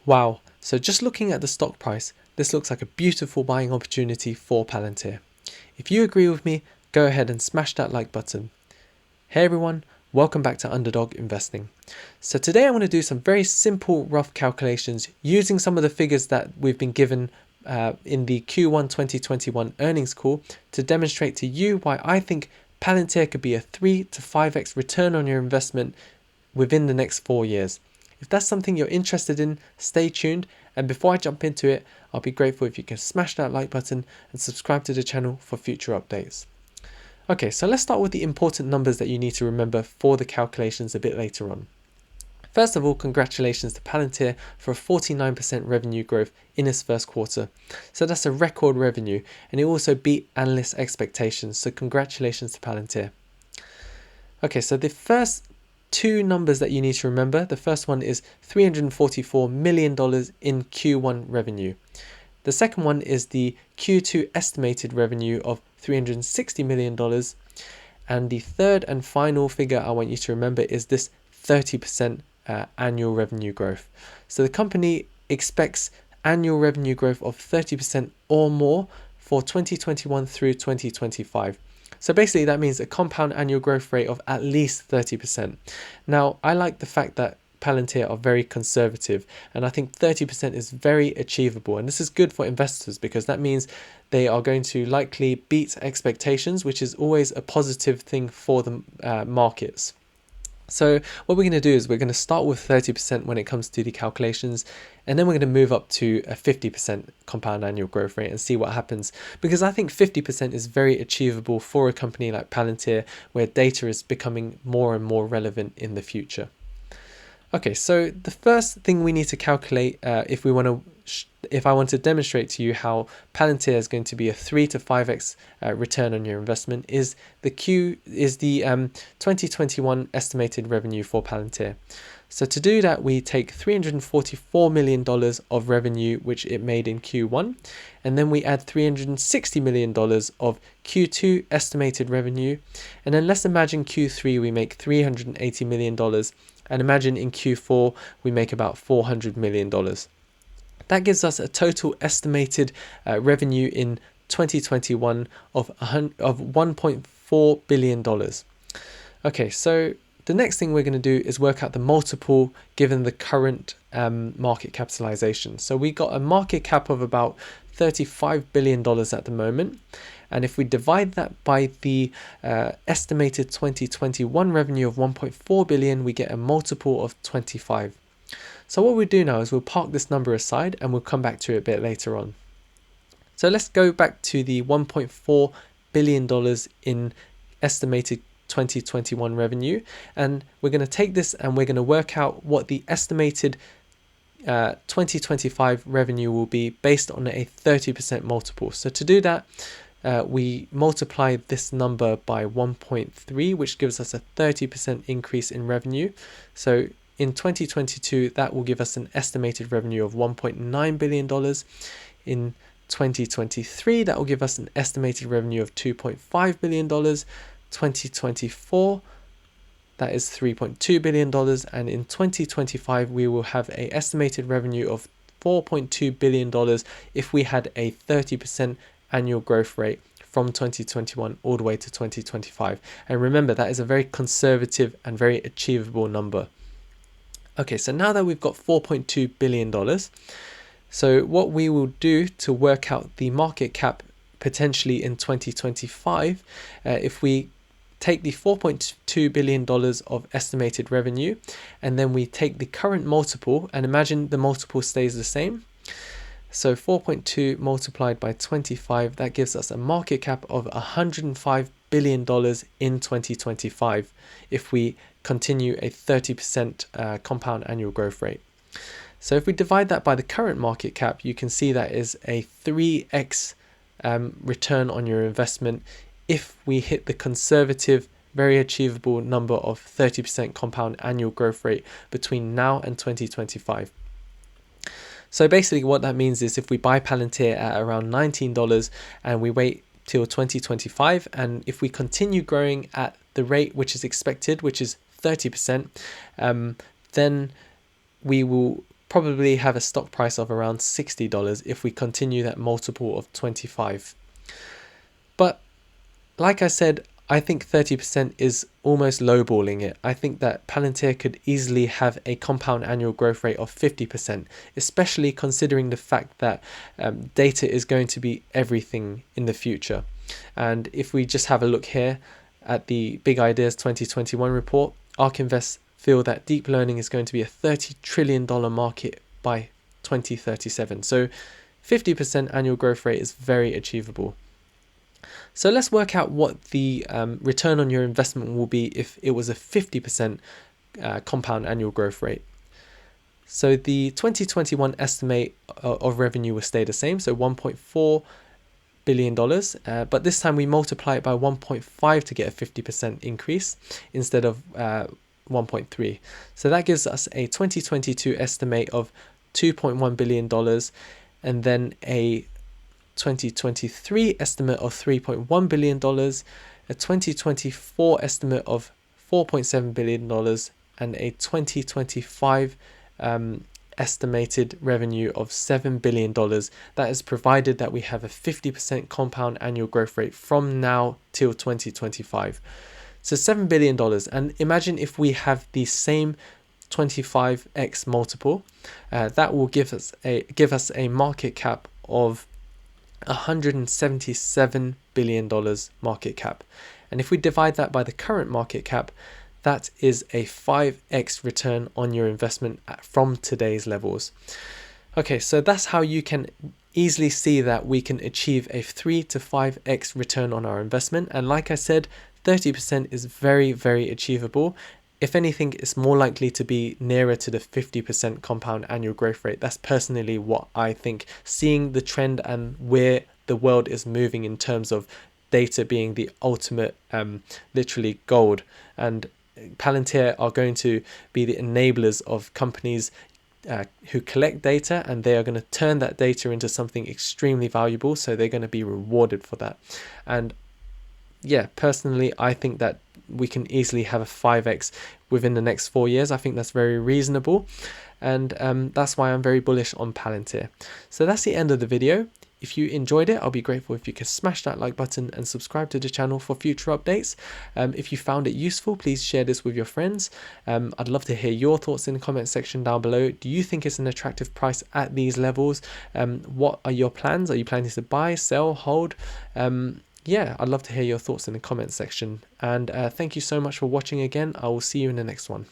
Wow, so just looking at the stock price, this looks like a beautiful buying opportunity for Palantir. If you agree with me, go ahead and smash that like button. Hey everyone, welcome back to Underdog Investing. So today I want to do some very simple rough calculations using some of the figures that we've been given in the Q1 2021 earnings call to demonstrate to you why I think Palantir could be a 3 to 5x return on your investment within the next 4 years. If that's something you're interested in, stay tuned. And before I jump into it, I'll be grateful if you can smash that like button and subscribe to the channel for future updates. Okay, so let's start with the important numbers that you need to remember for the calculations a bit later on. First of all, congratulations to Palantir for a 49% revenue growth in its first quarter. So that's a record revenue, and it also beat analyst expectations. So congratulations to Palantir. Okay, so the first two numbers that you need to remember. The first one is $344 million in Q1 revenue. The second one is the Q2 estimated revenue of $360 million. And the third and final figure I want you to remember is this 30% annual revenue growth. So the company expects annual revenue growth of 30% or more for 2021 through 2025. So basically that means a compound annual growth rate of at least 30%. Now, I like the fact that Palantir are very conservative, and I think 30% is very achievable. And this is good for investors because that means they are going to likely beat expectations, which is always a positive thing for the markets. So what we're going to do is we're going to start with 30% when it comes to the calculations, and then we're going to move up to a 50% compound annual growth rate and see what happens, because I think 50% is very achievable for a company like Palantir, where data is becoming more and more relevant in the future. Okay, so the first thing we need to calculate if I want to demonstrate to you how Palantir is going to be a 3 to 5x return on your investment is the 2021 estimated revenue for Palantir. So to do that, we take $344 million of revenue which it made in Q1, and then we add $360 million of Q2 estimated revenue, and then let's imagine Q3 we make $380 million, and imagine in Q4 we make about $400 million. That gives us a total estimated revenue in 2021 of $1.4 billion. Okay, so the next thing we're going to do is work out the multiple given the current market capitalization. So we got a market cap of about $35 billion at the moment. And if we divide that by the estimated 2021 revenue of 1.4 billion, we get a multiple of 25. So what we'll do now is we'll park this number aside and we'll come back to it a bit later on. So let's go back to the $1.4 billion in estimated 2021 revenue, and we're going to take this and we're going to work out what the estimated 2025 revenue will be based on a 30% multiple. So to do that, we multiply this number by 1.3, which gives us a 30% increase in revenue. So in 2022, that will give us an estimated revenue of $1.9 billion. In 2023, that will give us an estimated revenue of $2.5 billion. 2024, that is $3.2 billion. And in 2025, we will have an estimated revenue of $4.2 billion if we had a 30% annual growth rate from 2021 all the way to 2025. And remember, that is a very conservative and very achievable number. Okay, so now that we've got $4.2 billion, so what we will do to work out the market cap potentially in 2025, if we take the $4.2 billion of estimated revenue, and then we take the current multiple, and imagine the multiple stays the same. So 4.2 multiplied by 25, that gives us a market cap of $105 billion in 2025 if we continue a 30% compound annual growth rate. So if we divide that by the current market cap, you can see that is a 3x return on your investment if we hit the conservative, very achievable number of 30% compound annual growth rate between now and 2025. So basically what that means is if we buy Palantir at around $19 and we wait till 2025, and if we continue growing at the rate which is expected, which is 30%, then we will probably have a stock price of around $60 if we continue that multiple of 25. But like I said, I think 30% is almost lowballing it. I think that Palantir could easily have a compound annual growth rate of 50%, especially considering the fact that data is going to be everything in the future. And if we just have a look here at the Big Ideas 2021 report, ARK Invest feel that deep learning is going to be a $30 trillion market by 2037. So 50% annual growth rate is very achievable. So let's work out what the return on your investment will be if it was a 50% compound annual growth rate. So the 2021 estimate of revenue will stay the same, so $1.4 billion, but this time we multiply it by 1.5 to get a 50% increase instead of 1.3. So that gives us a 2022 estimate of $2.1 billion and then a 2023 estimate of $3.1 billion, a 2024 estimate of $4.7 billion, and a 2025 estimated revenue of $7 billion. That is provided that we have a 50% compound annual growth rate from now till 2025. So $7 billion. And imagine if we have the same 25x multiple, that will give us a market cap of $177 billion market cap. And if we divide that by the current market cap, that is a 5x return on your investment from today's levels. Okay, so that's how you can easily see that we can achieve a 3 to 5x return on our investment. And like I said, 30% is very, very achievable. If anything, it's more likely to be nearer to the 50% compound annual growth rate. That's personally what I think, seeing the trend and where the world is moving in terms of data being the ultimate, literally gold. And Palantir are going to be the enablers of companies who collect data, and they are going to turn that data into something extremely valuable. So they're going to be rewarded for that. And yeah, personally, I think that we can easily have a 5x within the next 4 years. I think that's very reasonable, and that's why I'm very bullish on Palantir. So that's the end of the video. If you enjoyed it, I'll be grateful if you could smash that like button and subscribe to the channel for future updates. If you found it useful, please share this with your friends. I'd love to hear your thoughts in the comment section down below. Do you think it's an attractive price at these levels? What are your plans? Are you planning to buy, sell, hold? Yeah, I'd love to hear your thoughts in the comment section. And thank you so much for watching again. I will see you in the next one.